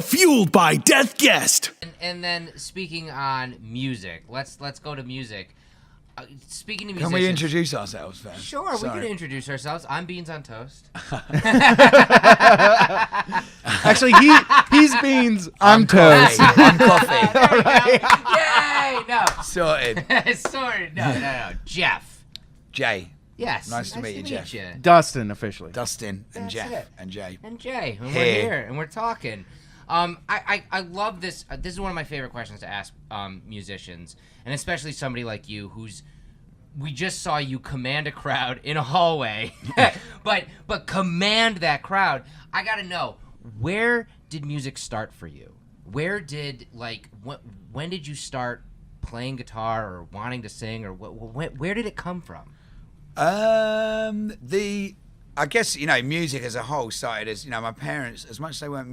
Fueled by Death Guest. And then speaking on music, let's go to music. Speaking of musicians, can we introduce ourselves first? Sure, we can introduce ourselves. I'm Beans on Toast. Actually, he's Beans. I'm Toast. I'm Coffee. There we go. Yay! No. Sorted. Sorted. No. Jeff. Jay. Yes. Nice to meet you, Jeff. Dustin, officially. Dustin and That's Jeff it. and Jay. And Jay. And Hey. we're here and we're talking. I love this. This is one of my favorite questions to ask musicians, and especially somebody like you we just saw you command a crowd in a hallway, but command that crowd. I gotta know, where did music start for you? Where did when did you start playing guitar or wanting to sing, or where did it come from? I guess, music as a whole started as, my parents, as much as they weren't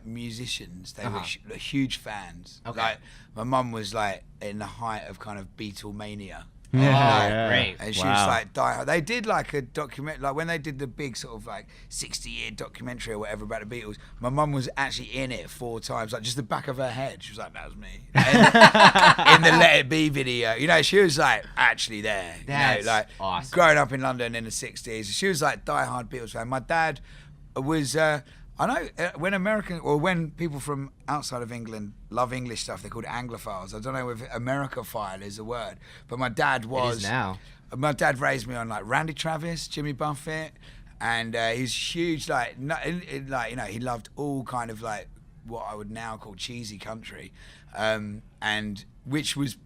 musicians, they were huge fans. Okay. Like, my mum was in the height of kind of Beatlemania. Yeah. Great. And she was die. They did a document, when they did the big sort of 60-year documentary or whatever about the Beatles. My mum was actually in it 4 times, just the back of her head. She was like, "That was me." And in the Let It Be video, she was actually there. That's awesome. Growing up in London in the '60s, she was die-hard Beatles fan. My dad was. I know when people from outside of England love English stuff, they're called Anglophiles. I don't know if Americophile is a word, but my dad was. It is now. My dad raised me on Randy Travis, Jimmy Buffett, and he's huge. He loved all kind of what I would now call cheesy country, and which was.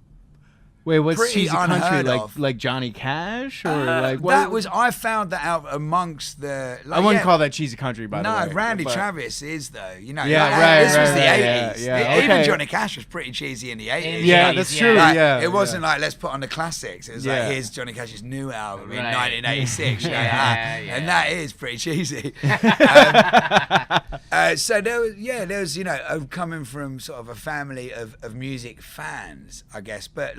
Wait, what's pretty cheesy country? unheard of. Like Johnny Cash, or I found that out amongst the. I wouldn't call that cheesy country, by the way. No, Randy Travis is though. Yeah, this was the 80s. yeah. Even Johnny Cash was pretty cheesy in the 80s. Yeah, that's true. It wasn't let's put on the classics. It was here's Johnny Cash's new album in 1986. And that is pretty cheesy. So there was coming from sort of a family of music fans, I guess. But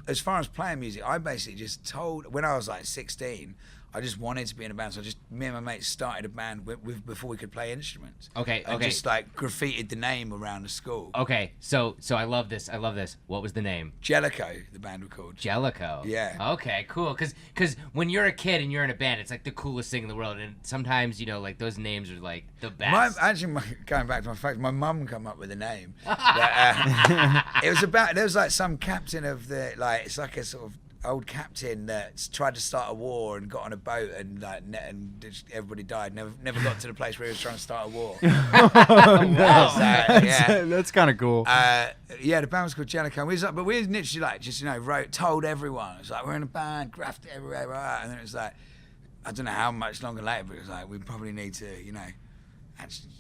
as far as playing music, I basically just told, when I was 16, I just wanted to be in a band, so me and my mates started a band before we could play instruments. Okay. And just graffitied the name around the school. Okay, so I love this. What was the name? Jellicoe, the band were called. Jellicoe. Yeah. Okay, cool. Because when you're a kid and you're in a band, it's the coolest thing in the world, and sometimes those names are the best. Going back to my facts, my mum come up with a name. It was there was some captain of the it's a sort of old captain that tried to start a war and got on a boat and everybody died. Never got to the place where he was trying to start a war. That's kind of cool. The band was called Jellicoe. But we literally told everyone. It was we're in a band, graphed it everywhere, and then it was I don't know how much longer later, but it was we probably need to actually.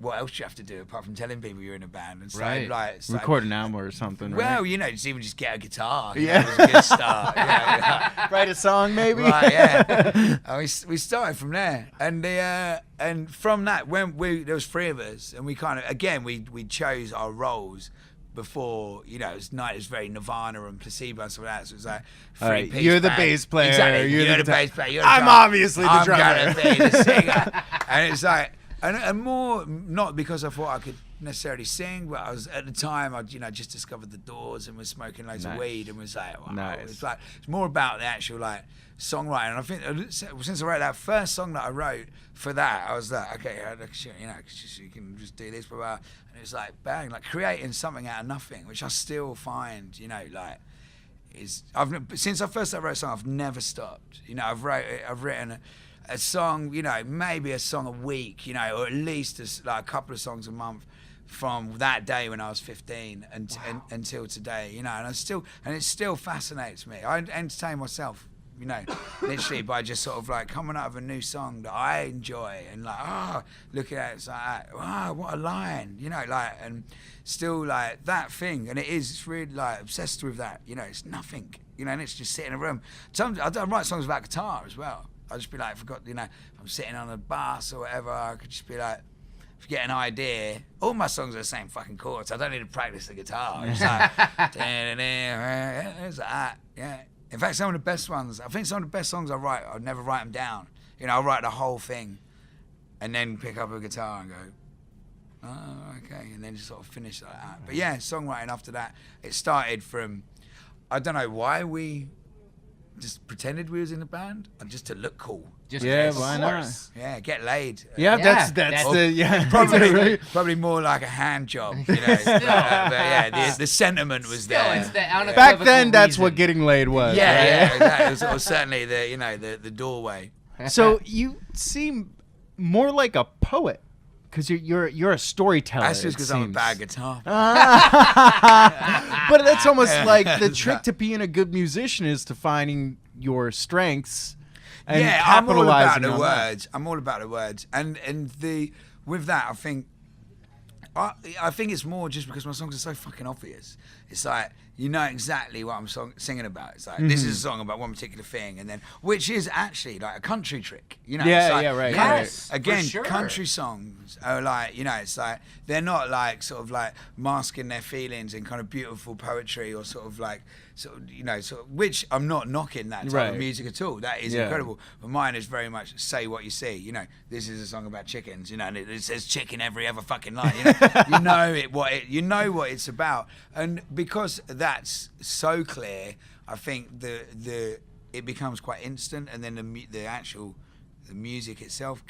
What else do you have to do apart from telling people you're in a band and record an album or something? Well, right? just get a guitar. Yeah, it was a good start. Write a song, maybe. Right, yeah. And we started from there, and from that, there was 3 of us, and we kind of we chose our roles. Before it was very Nirvana and Placebo and stuff like that. So it was three-piece you're the band. bass player. Exactly. You're the bass player. You're the I'm drummer. obviously the drummer. I'm gonna be the singer. And it's and more not because I thought I could necessarily sing, but I was at the time I just discovered the Doors and was smoking loads of weed and was wow. Nice. It's more about the actual songwriting. And I think since I wrote that first song that I wrote for that, I was okay, you can just do this, blah, blah. And it's bang, creating something out of nothing, which I still find, since I first wrote a song, I've never stopped. I've written a song, maybe a song a week, or at least a couple of songs a month from that day when I was 15 until today, and it still fascinates me. I entertain myself, literally by just sort of coming out of a new song that I enjoy and looking at it, it's what a line, and still that thing, and it's really obsessed with that, it's nothing, and it's just sitting in a room. I don't write songs about guitar as well. I'll just be if I'm sitting on a bus or whatever, I could just be if you get an idea, all my songs are the same fucking chords. I don't need to practice the guitar. It's it's that, yeah. In fact, some of the best ones, I think some of the best songs I write, I'd never write them down. I'll write the whole thing and then pick up a guitar and go, oh, okay, and then just sort of finished like that. But yeah, songwriting after that, it started from, I don't know why we just pretended we was in a band, just to look cool. Just why not? Yeah, get laid. Yeah, Yeah, that's the Probably more like a hand job, you know. But yeah, the sentiment was Still, there. it's the unequivocal Back then, that's reason. what getting laid was. Yeah, right? yeah, exactly. It was certainly the doorway. So you seem more like a poet, because you're a storyteller. That's just because I'm a seems. bad guitar. But that's almost like the trick to being a good musician is to finding your strengths and Yeah, I'm all about capitalizing the on that. words. I'm all about the words, and with that, I think it's more just because my songs are so fucking obvious. It's like, you know exactly what I'm singing about. It's like, this is a song about one particular thing, and then, which is actually like a country trick, you know? Yeah, it's like, yeah, right, kind of- Yes, again, for sure. country songs are like, you know, it's like, they're not like sort of like masking their feelings in kind of beautiful poetry or sort of like, you know, which I'm not knocking that type Right. of music at all. That is Yeah. incredible. But mine is very much say what you see. You know, this is a song about chickens. You know, and it says chicken every other fucking line. You know, you know what it's about, and because that's so clear, I think it becomes quite instant, and then the music itself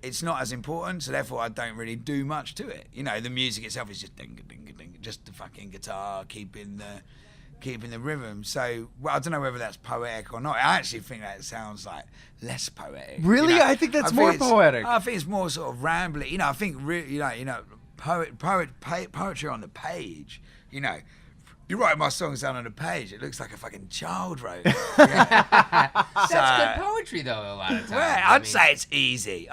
it's not as important, so therefore I don't really do much to it. You know, the music itself is just ding ding ding, just the fucking guitar keeping the rhythm. So I don't know whether that's poetic or not. I actually think that sounds like less poetic. Really? You know? I think that's I more it's- poetic. I think it's more sort of rambling. You know, I think poetry on the page. You know, you write my songs down on the page, it looks like a fucking child wrote. Yeah. That's good poetry, though. A lot of times. Well, I'd say it's easy.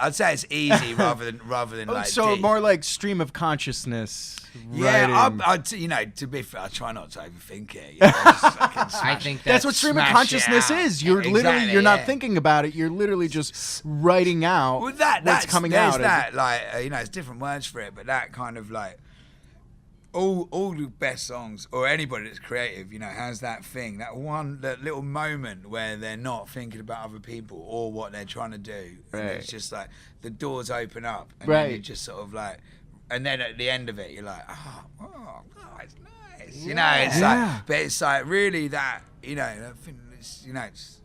rather than like. So deep. more like stream of consciousness. Yeah, writing. you know, to be fair, I try not to overthink it. You know, just fucking I smash think That's what stream of smash it consciousness out. is. You're literally, Exactly, you're not yeah. thinking about it. You're literally just writing out Well, what's that's coming there's out. that, like, you know, it's different words for it, but that kind of like all the best songs, or anybody that's creative, you know, has that thing, that little moment where they're not thinking about other people or what they're trying to do. And Right. it's just like the doors open up, and Right. then you just sort of like, and then at the end of it, you're like, oh, it's nice. You know, it's Yeah. like, but it's like really that, you know, I think it's, you know, it's,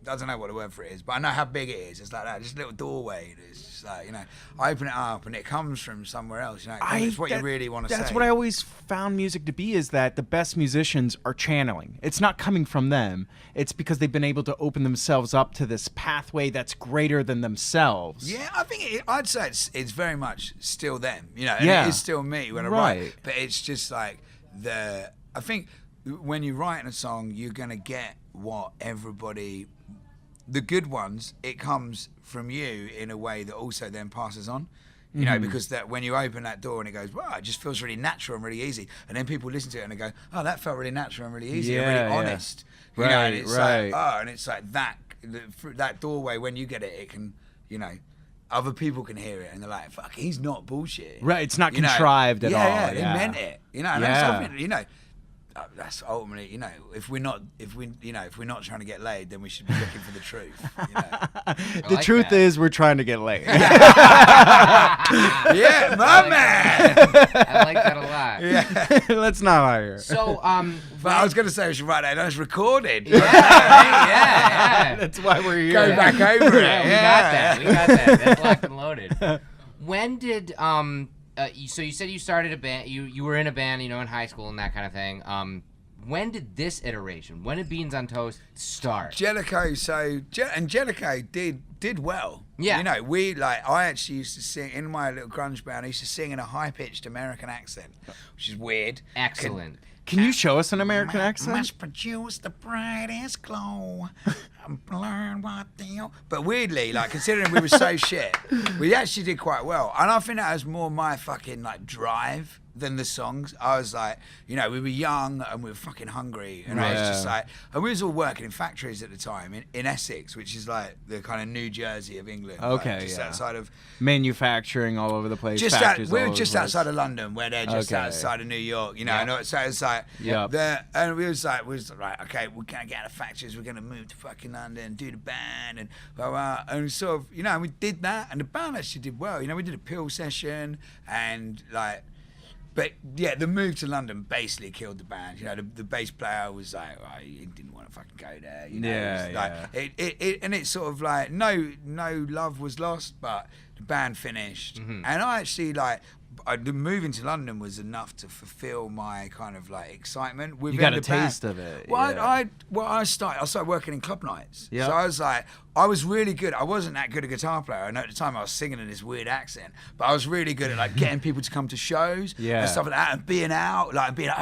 I don't know what the word for it is, but I know how big it is. It's like that, just a little doorway. It's just like, you know, I open it up and it comes from somewhere else. You know, it's what you really want to say. That's what I always found music to be, is that the best musicians are channeling. It's not coming from them. It's because they've been able to open themselves up to this pathway that's greater than themselves. Yeah, I think I'd say it's very much still them. You know, and Yeah. it is still me when I Right. write. But it's just like I think when you write in a song, you're gonna get what everybody. The good ones, it comes from you in a way that also then passes on. You know, because that when you open that door and it goes, wow, it just feels really natural and really easy. And then people listen to it and they go, oh, that felt really natural and really easy and Yeah, really yeah. honest. You know, and Right, it's right. like, and it's like through that doorway, when you get it, it can, you know, other people can hear it and they're like, fuck, he's not bullshit. Right, it's not You know? contrived at all. Yeah, they Yeah. meant it. You know, and Yeah. that's something, you know, that's ultimately, you know, if we're not trying to get laid, then we should be looking for the truth. You know? The like truth that. is, we're trying to get laid. Yeah, my man. I like that a lot. Yeah. Let's not lie here. So, But I was going to say we should write that down. It's recorded. yeah. That's why we're here. Go back over it. Yeah, we got that. That's locked and loaded. When did so you said you started a band, you were in a band, you know, in high school and that kind of thing. When did this iteration, when did Beans on Toast start? Jellicoe, and Jellicoe did well. Yeah. You know, I actually used to sing, in my little grunge band, I used to sing in a high-pitched American accent, which is weird. Excellent. Can you show us an American accent? Must produce the brightest glow. Learn what the... But weirdly, like, considering we were so shit, we actually did quite well. And I think that was more my fucking, like, drive than the songs. I was like, you know, we were young and we were fucking hungry. And I was just like... And we was all working in factories at the time in Essex, which is, like, the kind of New Jersey of England. Okay, like, just yeah. outside of... Manufacturing all over the place. we factories all were over just the place. outside of London, where they're just Okay. outside of New York, you know. Yeah. And so it's like, Yep. and we was like, right, okay, we're gonna get out of factories, we're gonna move to fucking in London, do the band, and blah, blah, and sort of, you know, we did that, and the band actually did well. You know, we did a pill session, and like, but yeah, the move to London basically killed the band. You know, the bass player was like, oh, he didn't want to fucking go there. You know, Yeah, it was like, and it's sort of like no love was lost, but the band finished, and I actually like. The moving to London was enough to fulfill my kind of like excitement within You got a the band. taste of it. Well, yeah. I started working in club nights. Yep. So I was like, I was really good. I wasn't that good a guitar player, and at the time I was singing in this weird accent. But I was really good at like getting people to come to shows Yeah. and stuff like that, and being out, like being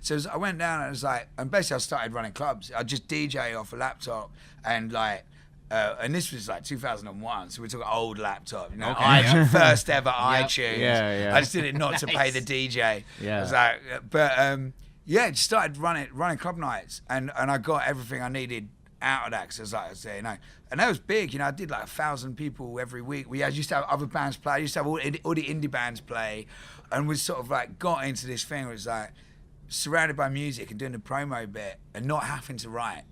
So I went down and I was like, and basically I started running clubs. I just DJ off a laptop and like. And this was like 2001, so we took an old laptop, you know, Okay. first ever iTunes. Yeah. I just did it not to pay the DJ. Yeah. I was like, but yeah, just started running club nights, and I got everything I needed out of that. Cause like I say, you know, and that was big. You know, I did like 1,000 people every week. We used to have other bands play. I used to have all the indie bands play, and we sort of like got into this thing where it was like surrounded by music and doing the promo bit and not having to write.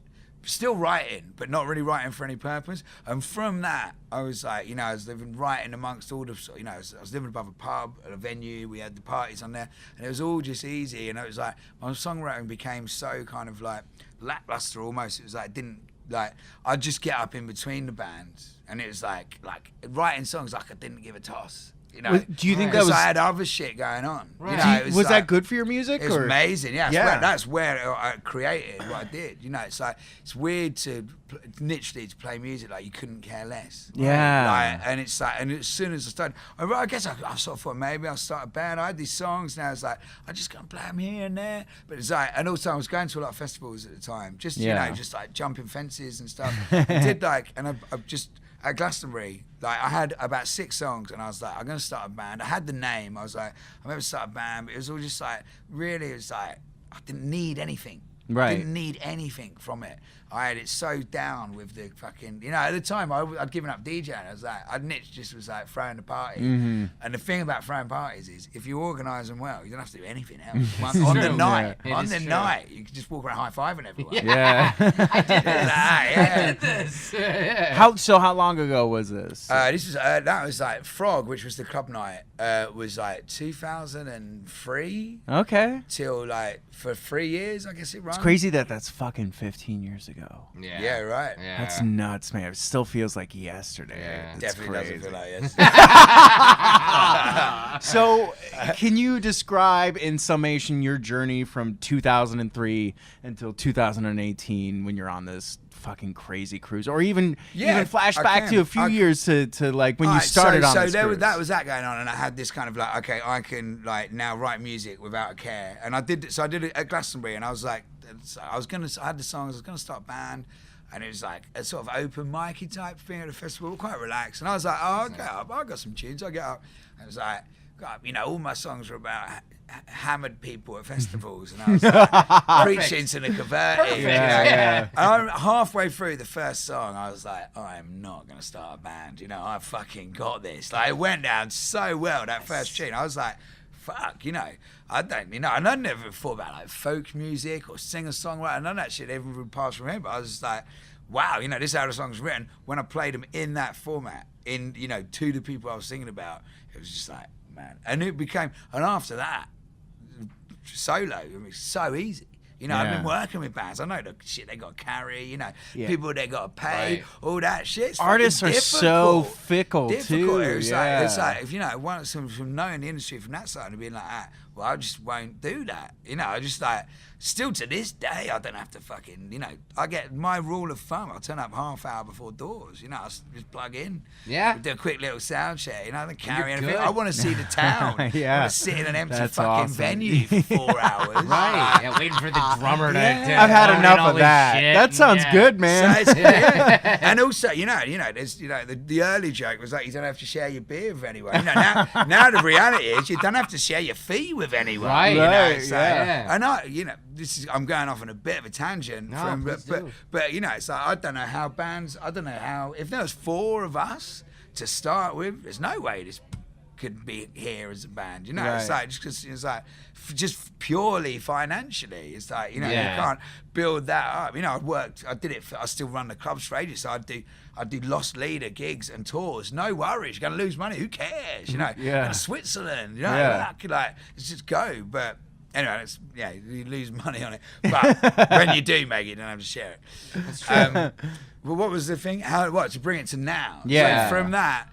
Still writing, but not really writing for any purpose. And from that, I was like, you know, I was writing amongst all the, you know, I was living above a pub at a venue. We had the parties on there, and it was all just easy. And it was like my songwriting became so kind of like lackluster almost. It was like I'd just get up in between the bands, and it was like writing songs like I didn't give a toss. You know, Do you think that because was? I had other shit going on. Right. You know, it was like, that good for your music? it was or? amazing, yeah. Yeah. That's where I created what I did. You know, it's like it's weird to literally to play music like you couldn't care less. Yeah. Like, and it's like, and as soon as I started, I guess I sort of thought maybe I'll start a band. I had these songs, now it's like I just gonna play them here and there. But it's like, and also I was going to a lot of festivals at the time, just you know, just like jumping fences and stuff. I did like, and I just. At Glastonbury, like I had about 6 songs, and I was like, I'm gonna start a band. I had the name. I was like, I'm gonna start a band. But it was all just like, really, it was like I didn't need anything. Right. I didn't need anything from it. I had it so down with the fucking, you know, at the time I'd given up DJing. I was like, just was like throwing a party. Mm-hmm. And the thing about throwing parties is, if you organise them well, you don't have to do anything else. On the night, Yeah. on It the is true. night, you can just walk around high-fiving everyone. Yeah. I did this. Yeah. I did this. Yeah. How long ago was this? This was that was like Frog, which was the club night. Was like 2003 Okay. till like for 3 years, I guess it runs. It's crazy that that's fucking 15 years ago. Yeah, right. Yeah. That's nuts, man. It still feels like yesterday. Yeah. It's Definitely crazy. doesn't feel like yes. So, can you describe in summation your journey from 2003 until 2018 when you're on this fucking crazy cruise, or even flash I back can. to a few years to like when you started on this cruise? That was that going on, and I had this kind of like, okay, I can like now write music without a care, and I did it at Glastonbury, and I was like, I had the songs, I was gonna start a band. And it was like a sort of open micy type thing at a festival, quite relaxed. And I was like, oh, I'll get up. I got some tunes. I'll get up. And it was like, God, you know, all my songs were about hammered people at festivals. And I was like, preaching to the converted. You know? Yeah. And I'm halfway through the first song, I was like, I'm not going to start a band. You know, I fucking got this. Like, it went down so well, that first tune. I was like, fuck, you know, and I never thought about like folk music or singer-songwriter, none of that shit ever would pass from me, but I was just like, wow, you know, this is how the song's written. When I played them in that format, you know, to the people I was singing about, it was just like, man. And it became, and after that, solo, I mean, so easy. You know, I've been working with bands. I know the shit they got to carry, you know, people they got to pay, all that shit. It's Artists are so fickle, too. It's like, if you know, once from knowing the industry from that side and being like, well, I just won't do that. You know, I just like, still to this day, I don't have to fucking, you know, I get my rule of thumb. I'll turn up half hour before doors, you know, I'll just plug in. Yeah. Do a quick little sound check, you know, I don't carry You're anything. good. I want to see the town. I Yeah. want to sit in an empty That's fucking awesome. venue for 4 hours. Right. Yeah, waiting for the drummer to I've had phone in enough all of his that. shit. That sounds Yeah. good, So man. yeah. And also, you know, there's, you know, the early joke was like, you don't have to share your beer with anyone. You know, now the reality is you don't have to share your fee with anyone. Right. You know, Right, so, yeah. and I, you know, I'm going off on a bit of a tangent. No, please do. But you know, it's like, I don't know how, if there was 4 of us to start with, there's no way this could be here as a band. You know, it's Right. like just 'cause it's like just purely financially. It's like, you know, Yeah. you can't build that up. You know, I still run the clubs for ages. So I'd do lost leader gigs and tours. No worries, you're gonna lose money. Who cares? You know, Yeah. go to Switzerland. You know, Yeah. let's just go. But anyway, you lose money on it. But when you do make it, you don't have to share it. That's true. Well, what was the thing? To bring it to now? Yeah. So from that,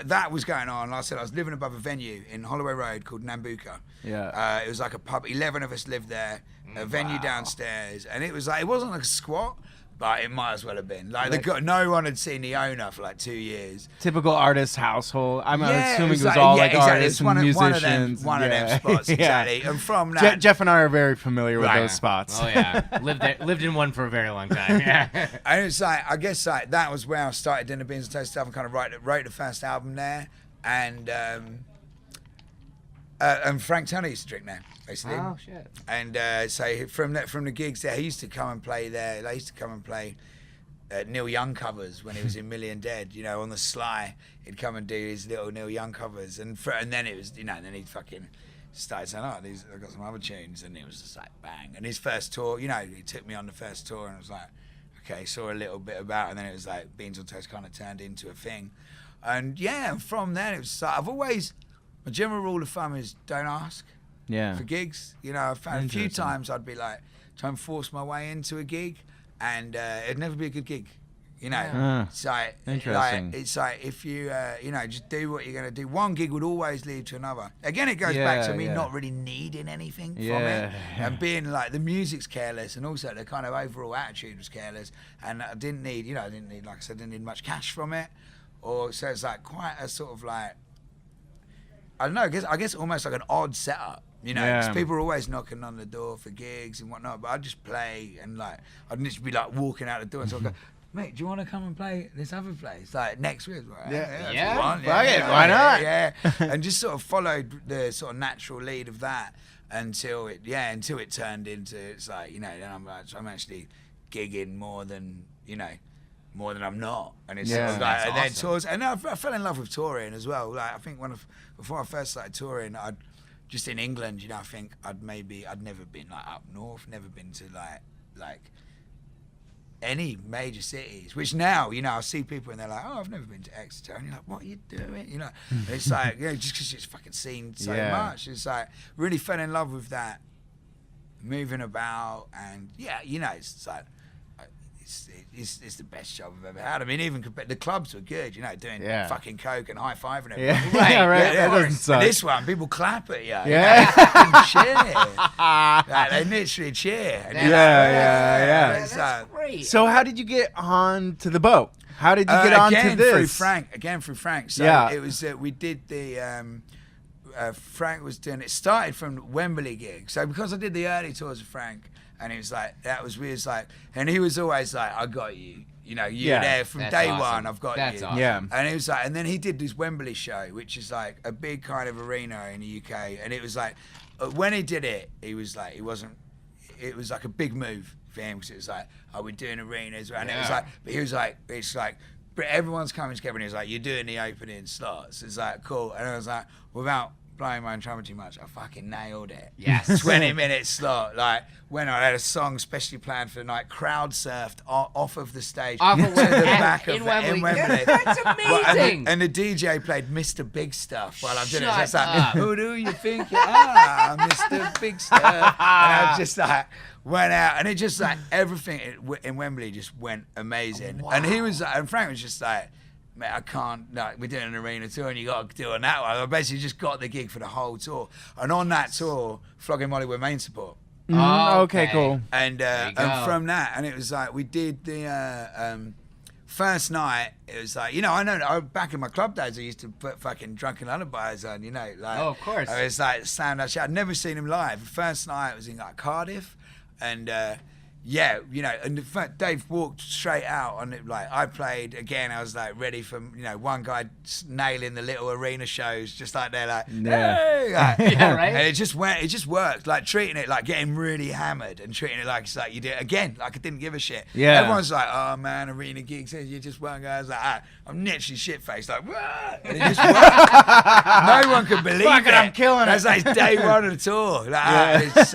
that was going on. Like I said, I was living above a venue in Holloway Road called Nambucca. Yeah. It was like a pub. 11 of us lived there. A venue downstairs, and it wasn't like a squat, but it might as well have been. No one had seen the owner for like 2 years. Typical artist household. I'm assuming it was like- all yeah, like exactly. artists It's one and of- musicians. One of them Yeah. spots, Yeah. exactly. And from that, Jeff and I are very familiar with Right. those spots. Oh yeah, lived in one for a very long time. Yeah. and it's like, I guess like that was where I started doing the Beans and Toast stuff and kind of wrote the first album there. And Frank Turner used to drink there, basically. Oh shit. And so from the gigs there, he used to come and play there. They used to come and play Neil Young covers when he was in Million Dead. You know, on the sly, he'd come and do his little Neil Young covers, and then it was, you know, and then he'd fucking started saying, "Oh, I've got some other tunes," and it was just like bang. And his first tour, you know, he took me on the first tour, and it was like, okay, saw a little bit about, and then it was like Beans on Toast kind of turned into a thing, and yeah, and from then it was. My general rule of thumb is don't ask. Yeah. For gigs, you know, I've found a few Interesting. times I'd be like, try and force my way into a gig, and it'd never be a good gig, you know. Ah, It's like, interesting. it's like if you, you know, just do what you're gonna do. One gig would always lead to another. Again, it goes back to me Yeah. not really needing anything from Yeah. it, and being like the music's careless, and also the kind of overall attitude was careless, and I didn't need, like I said, didn't need much cash from it, or so it's like quite a sort of like. I don't know. I guess almost like an odd setup, you know. 'Cause Yeah. people are always knocking on the door for gigs and whatnot, but I'd just play and like I'd just be like walking out the door and so I'd go, "Mate, do you want to come and play this other place like next week?" Like, if Yeah. you want, Fuck it, why not? Yeah, and just sort of followed the sort of natural lead of that until it turned into it's like, you know, then I'm actually gigging more than I'm not, and it's sort of Yeah. like, That's and then awesome. tours, and I fell in love with touring as well. Like I think before I first started touring, I'd just in England, you know, I think I'd never been like up north, never been to like any major cities. Which now, you know, I see people and they're like, "Oh, I've never been to Exeter," and you're like, "What are you doing?" You know, and it's like, you know, just because it's fucking seen so Yeah. much, it's like really fell in love with that, moving about, and yeah, you know, it's like. It's the best job I've ever had. I mean, even the clubs were good, you know, doing Yeah. fucking coke and high-fiving everybody. Yeah. Right, Yeah, right. Yeah, That doesn't and suck. this one, people clap at you. Yeah. Like, they literally cheer. And you're Yeah. it's That's like- great. So how did you get on to the boat? How did you get on to again this? through Frank. So Yeah. it was we did the Frank was doing it. Started from Wembley gig. So because I did the early tours of Frank, and he was like, that was weird. Like, and he was always like, I got you. You know, you're Yeah. there from That's day awesome. one. I've got That's you. awesome. Yeah. And he was like, and then he did this Wembley show, which is like a big kind of arena in the UK. And it was like, when he did it, he was like, it was like a big move for him because it was like, oh, we're doing arenas. And it was Yeah. like, but he was like, it's like, but everyone's coming together and he was like, you're doing the opening slots. It's like, cool. And I was like, without blowing my own trumpet too much, I fucking nailed it. Yes. 20-minute slot. Like, when I had a song specially planned for the night, crowd surfed off of the stage Off to of the Wembley. back In of Wembley. in Wembley. That's Well, amazing. and the DJ played Mr. Big Stuff while I'm doing it. So Shut it's like, up. who do you think you are, Mr. Big Stuff? And I just like went out, and it just like everything in Wembley just went amazing. And he was, and Frank was just like, mate, I can't, like, we're doing an arena tour and you got to do it on that one. I basically just got the gig for the whole tour. And on that tour, Flogging Molly were main support. Okay, cool. And you and go. from that, and it was like, we did the first night, it was like, you know, back in my club days, I used to put fucking Drunken Lullabies on, you know, like. Oh, of course. It was like sound that shit. I'd never seen him live. The first night was in like Cardiff, and yeah, you know, and the fact Dave walked straight out on it. Like I played again, I was like ready for, you know, one guy nailing the little arena shows, just like they're like, hey, like, Yeah, right. and it just worked. Like treating it like getting really hammered and treating it like it's like you did again, like I didn't give a shit. Yeah. Everyone's like, oh man, arena gigs, you just one guy. I was like, I'm literally shit faced, like, wah! And it just worked. No one could believe Fuck it, it. I'm killing it. That's like day one of the tour. Like, it's,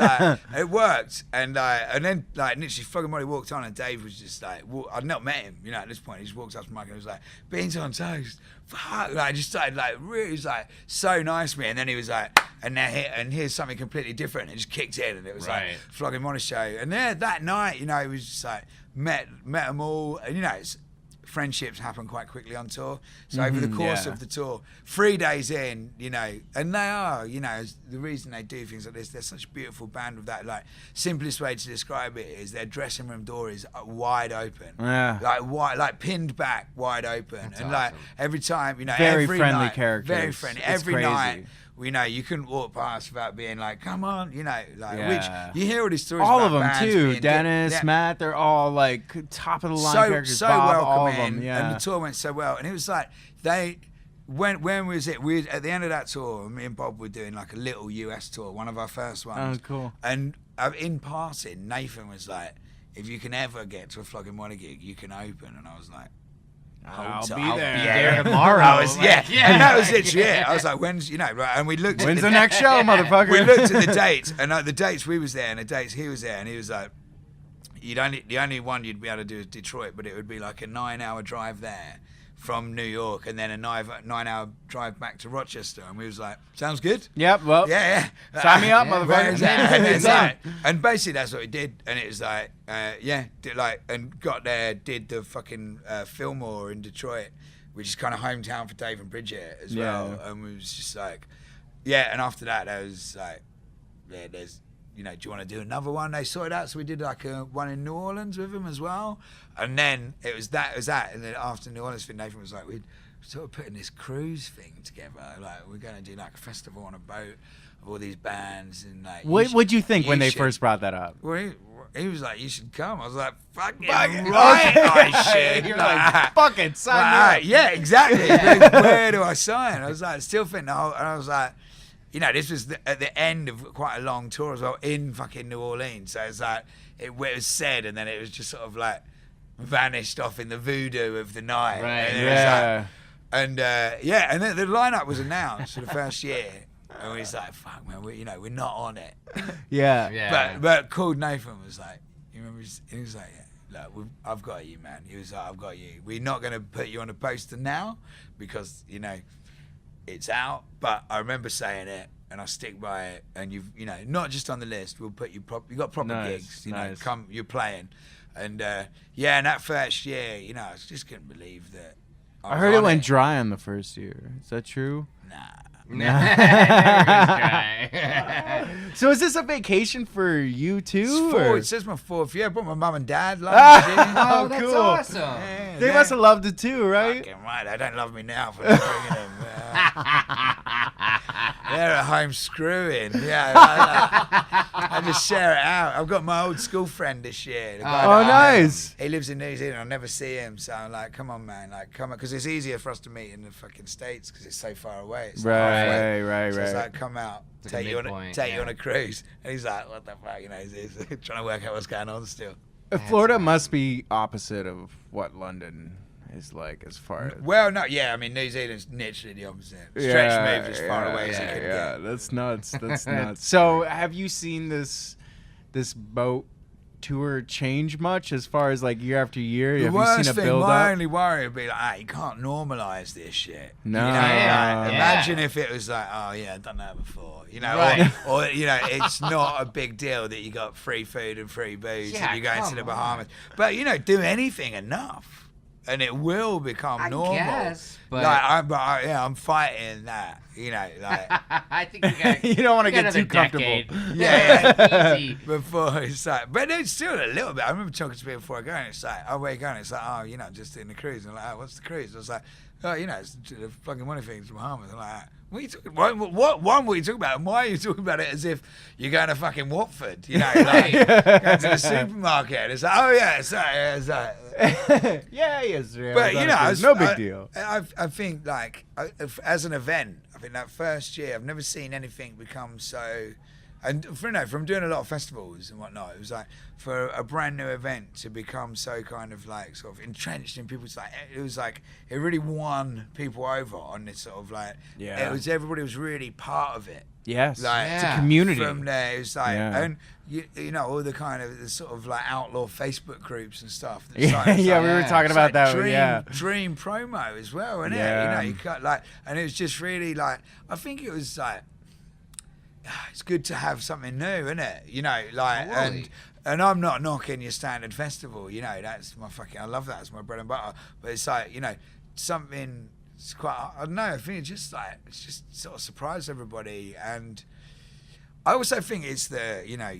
it worked, and then like literally fucking Molly walked on, and Dave was just like, I'd not met him, you know, at this point. He just walked up to the mic and was like, beans on toast. Fuck, like just started like really, he was like so nice to me, and then he was like, and here's something completely different, and it just kicked in, and it was like Flogging Molly show, and then that night, you know, it was just like met them all, and you know, friendships happen quite quickly on tour. So over the course of the tour, 3 days in, you know, and they are, you know, the reason they do things like this, they're such a beautiful band with that, like, simplest way to describe it is their dressing room door is wide open. Yeah. Like, wide, like pinned back, wide open. That's and awesome. like, every time, you know, Very every friendly night, characters. very friendly. It's Every crazy. night, you know, you couldn't walk past without being like, come on, you know, like, Yeah. which you hear all these stories All about of them bands too. being Dennis, yeah. Matt, they're all like top of the line characters. So Bob, all of welcoming, them. Yeah. and the tour went so well, and it was like when was it? We at the end of that tour, me and Bob were doing like a little US tour, one of our first ones. Oh, cool. And in passing, Nathan was like, "If you can ever get to a Flogging Molly gig, you can open." And I was like, I'll so be I'll there. be there tomorrow. I was, Like, and that was literally it. I was like, when's, you know, right, and we looked at When's the next show, motherfucker? we looked at the dates, and the dates we was there, and the dates he was there, and he was like, the only one you'd be able to do is Detroit, but it would be like a 9-hour drive there from New York, and then a 9-hour drive back to Rochester, and we was like, sounds good. Yep. Well. Yeah. Sign me up, Where motherfucker. is that? And, it's Done. like, and basically that's what we did, and it was like, did like, and got there, did the fucking Fillmore in Detroit, which is kind of hometown for Dave and Bridget as well, and we was just like, and after that there was like, there's, you know, do you want to do another one? They sorted out, so we did like a one in New Orleans with him as well, and then it was that, and then after New Orleans thing, Nathan was like, we're sort of putting this cruise thing together, like we're going to do like a festival on a boat of all these bands, and like, What'd you think when they should- first brought that up? Well, he was like, you should come. I was like, fucking Fucking right, okay. I should. You're like, fuck it, sign me Right, up. yeah, exactly. Like, where do I sign? I was like, still thinking, and I was like, you know, this was at the end of quite a long tour as well in fucking New Orleans. So it's like, it was said, and then it was just sort of like vanished off in the voodoo of the night. Right. And it was like, and then the lineup was announced for the first year. And we was like, fuck, man, we're not on it. Yeah. Yeah. But called Nathan was like, you remember? He was like, yeah, look, I've got you, man. He was like, I've got you. We're not going to put you on a poster now because, you know, it's out. But I remember saying it, and I stick by it. And you know, not just on the list. We'll put you you got proper Nice, gigs. You know, nice. come, you're playing. And and that first year, you know, I just couldn't believe that. I was heard it on went dry on the first year. Is that true? Never goes dry. So is this a vacation for you too? or- It says my fourth year. I brought my mum and dad. Oh, that's cool. awesome. Yeah, They must have loved it too, right? Fucking right. They don't love me now for not bringing them. They're at home screwing. Yeah, I just share it out. I've got my old school friend this year. the guy Oh, that I know. nice. He lives in New Zealand. I'll never see him. So I'm like, come on, man. Like, come on. Because it's easier for us to meet in the fucking States because it's so far away. It's like halfway. Right. So it's like, come out, It's like take a you on midpoint, take you on a cruise. And he's like, what the fuck? You know, he's trying to work out what's going on still. Florida must be opposite of what London is like as far as. Well, no, yeah. I mean, New Zealand's literally the opposite. Stretch moved as far away as it could get. That's nuts. That's nuts. So, have you seen this boat tour change much as far as like year after year? The Have you worst seen a thing, build my up? only worry would be like, you can't normalize this shit. No. You know, Yeah, like, yeah. imagine if it was like, oh yeah, I've done that before. You know, Right. or you know, it's not a big deal that you got free food and free booze Yeah, and you're going to come the on. Bahamas. But you know, do anything enough, and it will become I normal. guess, but- like I'm fighting that. You know, like. I think you got. You don't wanna you got get too another comfortable. decade. Yeah. Easy. Before it's like, but it's still a little bit. I remember talking to people before I go, and it's like, oh, where you going? It's like, oh, you know, just in the cruise. And I'm like, oh, what's the cruise? I was like, you know, it's the fucking money thing from Bahamas. I'm like, what are you talking about? What are you talking about? And why are you talking about it as if you're going to fucking Watford? You know, like going to the supermarket. And it's like, oh yeah, it's like, yes. but you know, no big deal. I think like as an event, I think that first year I've never seen anything become so. And from doing a lot of festivals and whatnot, it was like for a brand new event to become so kind of like sort of entrenched in people's like it was like it really won people over on this sort of like it was everybody was really part of it. Yes, like it's a community. From there, it was like and you know all the kind of the sort of like outlaw Facebook groups and stuff. We were talking about that. Dream promo as well, isn't it? You know, you got like, and it was just really like I think it was like. It's good to have something new, isn't it? You know, like, and I'm not knocking your standard festival. You know, that's my fucking. I love that. It's my bread and butter. But it's like, you know, something. It's quite. I don't know. I think it's just sort of surprised everybody. And I also think it's the, you know,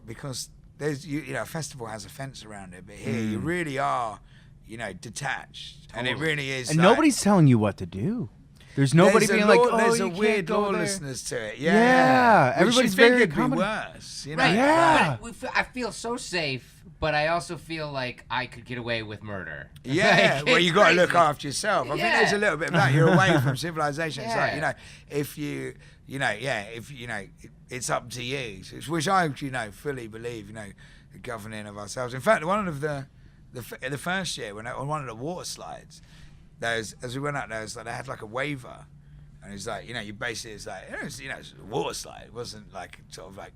because there's you know, a festival has a fence around it, but here you really are, you know, detached, and it really is. And like, nobody's telling you what to do. There's nobody being like, oh, there's you a can't weird go lawlessness to it. Everybody's very it'd be accommodating. worse, you know? Right. Yeah. But I feel so safe, but I also feel like I could get away with murder. Yeah, Like, well, you it's got to look crazy. after yourself. I think there's a little bit of that. You're away from civilization. It's like, Yeah. you know, if you know, if you know, it's up to you. Which I, you know, fully believe, you know, the governing of ourselves. In fact, one of the first year when on one of the water slides, as we went out there, was like they had like a waiver. And it's like, you know, you basically, it's like, it's a water slide. It wasn't like sort of like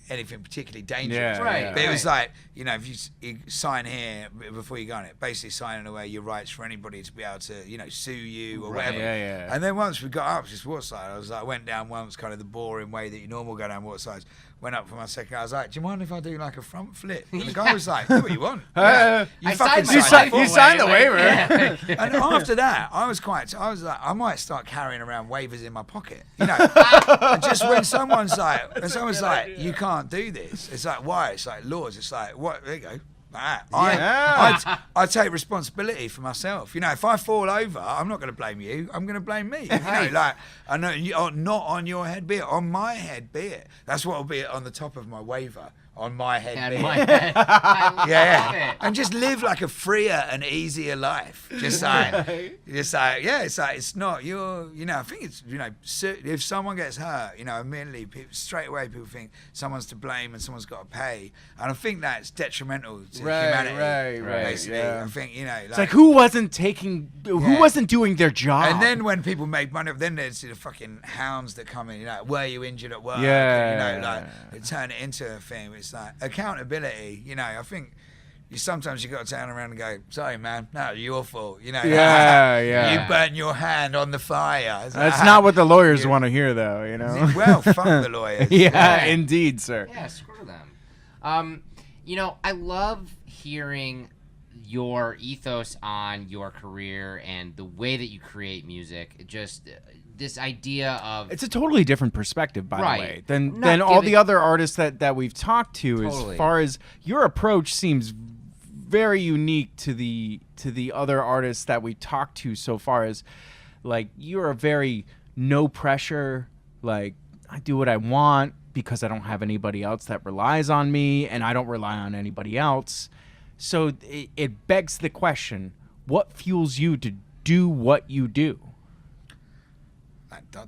anything particularly dangerous. Yeah, Right. But it was like, you know, if you sign here before you go on it, basically signing away your rights for anybody to be able to, you know, sue you or whatever. Yeah. And then once we got up this water slide, I went down once, kind of the boring way that you normally go down water slides. Went up for my second. I was like, "Do you mind if I do like a front flip?" And the guy was like, "Do what you want." I fucking signed you signed the waiver. And after that, I was like, I might start carrying around waivers in my pocket. You know, and just when someone's like, "You can't do this," it's like, why? It's like laws. It's like, what? There you go. Like that. I take responsibility for myself. You know, if I fall over, I'm not going to blame you. I'm going to blame me. You know, like I know not on your head, be it on my head, be it. That's what will be on the top of my waiver. On my head, be it. Yeah. And just live like a freer and easier life. Just like, it's like it's not your. You know, I think it's, you know, if someone gets hurt, you know, immediately straight away people think someone's to blame and someone's got to pay, and I think that's detrimental to humanity. Right. Basically, Yeah. I think, you know, It's like who wasn't doing their job? and then when people make money, then there's the fucking hounds that come in. You know, were you injured at work? Yeah. You know, like they turn it into a thing. It's like accountability. You know, I think sometimes you got to turn around and go, "Sorry, man, no, your fault." You know, Yeah. you burnt your hand on the fire. It's That's like, not what the lawyers want to hear, though. You know. Well, fuck the lawyers. Yeah, indeed, sir. Yeah, screw them. You know, I love hearing your ethos on your career and the way that you create music. Just this idea of It's a totally different perspective, by Right. the way, than Not all the giving- other artists that we've talked to. Totally. As far as your approach seems very unique to the other artists that we talked to so far. As like you're a very no pressure, like I do what I want because I don't have anybody else that relies on me, and I don't rely on anybody else. So it begs the question: what fuels you to do what you do?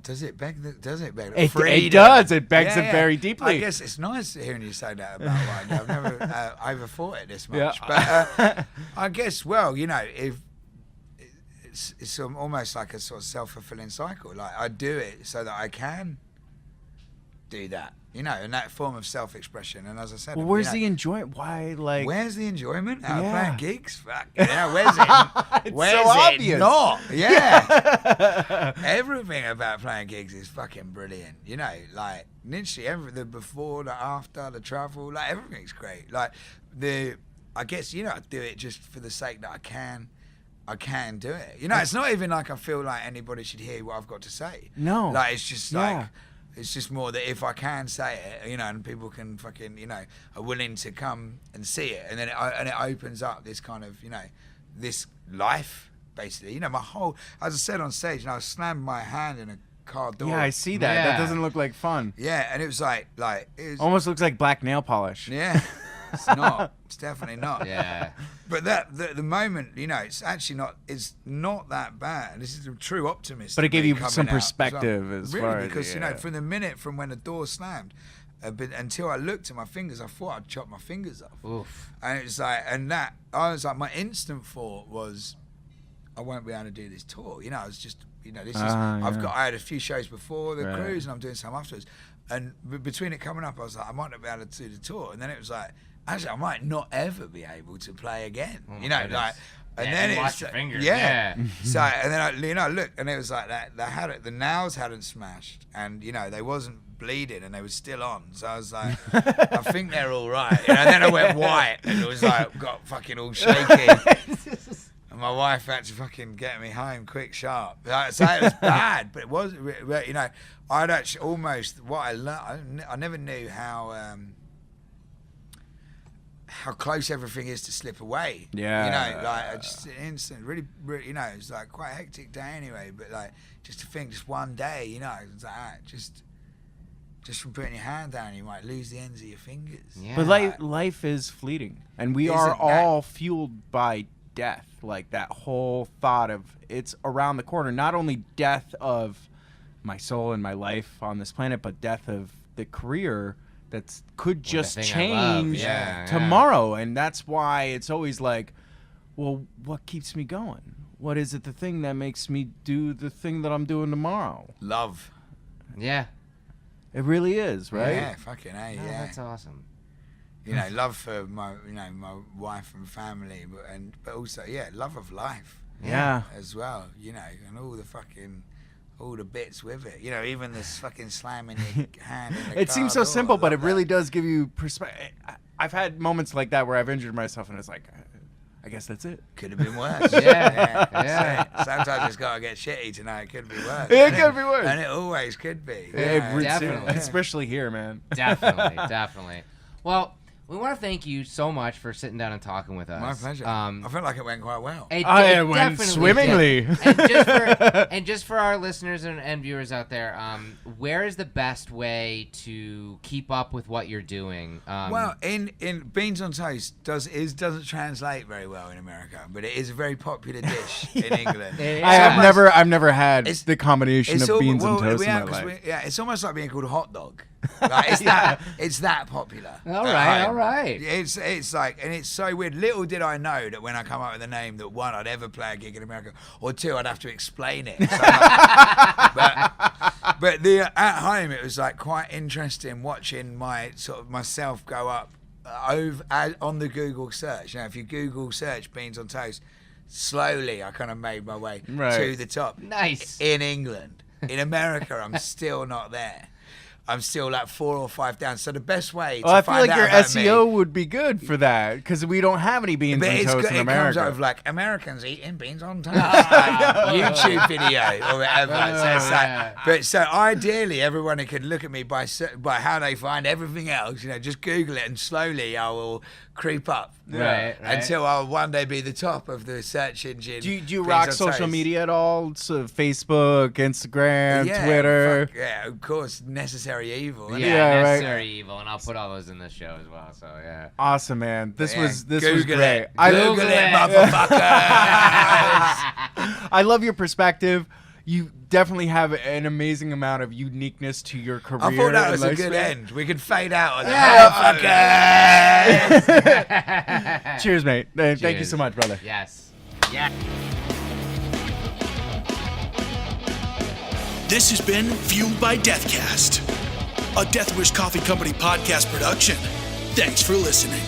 Does it beg? It freedom? does. It begs it very deeply. I guess it's nice hearing you say that about what I do. I've never overthought it this much. Yeah. But I guess, well, you know, if it's almost like a sort of self-fulfilling cycle. Like I do it so that I can do that, you know, and that form of self-expression. And as I said, Well, where's you know, the enjoyment? Why, like? where's the enjoyment out of Yeah. playing gigs? Fuck, yeah, where's it? It's Where's so it obvious. not? Yeah. Everything about playing gigs is fucking brilliant. You know, like literally the before, the after, the travel, like everything's great. Like I guess, you know, I do it just for the sake that I can do it. You know, it's not even like I feel like anybody should hear what I've got to say. No. Like it's just Yeah. like. It's just more that if I can say it, you know, and people can fucking, you know, are willing to come and see it, and then it opens up this kind of, you know, this life basically. You know, as I said on stage, I slammed my hand in a car door. Yeah, I see that. Yeah. That doesn't look like fun. Yeah, and it was like it was. Almost looks like black nail polish. Yeah, it's not. It's definitely not. Yeah. But the moment, you know, it's actually not. It's not that bad. This is a true optimist. But it gave you coming some out. perspective So, as really, far as because you know, from the minute from when the door slammed, but until I looked at my fingers, I thought I'd chop my fingers off. Oof. And it was like, I was like, my instant thought was, I won't be able to do this tour. You know, I was just, you know, I had a few shows before the cruise, and I'm doing some afterwards. And between it coming up, I was like, I might not be able to do the tour. And then it was like, actually, I might not ever be able to play again. Oh You know, goodness. like, and Yeah, then you it watch was your like, fingers, yeah. yeah. So, and then I looked, and it was like that. The nails hadn't smashed, and you know, they wasn't bleeding, and they were still on. So I was like, I think they're all right. And then I went white, and it was like got fucking all shaky. And my wife had to fucking get me home quick, sharp. So it was bad, but it wasn't. You know, I'd actually almost what I learned. I never knew how close everything is to slip away. Yeah. You know, like I just instant, really, you know, it was like quite a hectic day anyway. But like, just to think, just one day, you know, it's like just from putting your hand down, you might lose the ends of your fingers. Yeah. But life is fleeting, and we Isn't are that- all fueled by death. Like that whole thought of it's around the corner. Not only death of my soul and my life on this planet, but death of the career that could just thing I love. change Yeah, tomorrow. And that's why it's always like, well, what keeps me going? What is it, the thing that makes me do the thing that I'm doing tomorrow? Love. Yeah. It really is, right? Yeah, fucking A, Oh, yeah. that's awesome. You know, love for my wife and family, but also, yeah, love of life Yeah. as well. You know, and all the bits with it. You know, even this fucking slamming your hand in the It car seems so door, simple, but it love really that. does give you perspective. I've had moments like that where I've injured myself, and it's like, I guess that's it. Could have been worse. Yeah. Sometimes it's got to get shitty tonight. It could be worse. It And could be worse. And it always could be. you It know. re- Definitely. Especially here, man. Definitely, definitely. Well, we want to thank you so much for sitting down and talking with us. My pleasure. I felt like it went quite well. It It went definitely swimmingly. did. And just for our listeners and viewers out there, where is the best way to keep up with what you're doing? Well, in Beans on Toast doesn't translate very well in America, but it is a very popular dish in England. I've never had It's- the combination of beans and toast in my life. it's almost like being called a hot dog. Like, it's that popular. All at right, home. all right. It's like, and it's so weird. Little did I know that when I come up with a name, that one, I'd ever play a gig in America, or two, I'd have to explain it. So but at home, it was like quite interesting watching myself go up on the Google search. You know, if you Google search beans on toast, slowly I kind of made my way to the top. Nice. In England. In America, I'm still not there. I'm still like 4 or 5 down. So the best way to Well, I feel find like out your about SEO me, would be good for that because we don't have any beans but and toast in it comes out America. of like Americans eating beans on toast. YouTube video or whatever. So it's like, but so ideally, everyone could look at me by how they find everything else. You know, just Google it, and slowly I will creep up. Right. Until I'll one day be the top of the search engine. Do you Beans rock on social Toast. media at all? So Facebook, Instagram, Twitter. Yeah, of course, necessary evil. isn't Yeah, it? Yeah, right. necessary evil, and I'll put all those in the show as well. So yeah. Awesome, man. This Yeah, was Google great. it. Google Google it, it. motherfuckers. I love your perspective. You definitely have an amazing amount of uniqueness to your career. I thought that and was a good lifespan. end. We could fade out on that. Motherfuckers. Cheers, mate. Thank you Cheers. so much, brother. Yes. This has been Fueled by Deathcast, a Death Wish Coffee Company podcast production. Thanks for listening.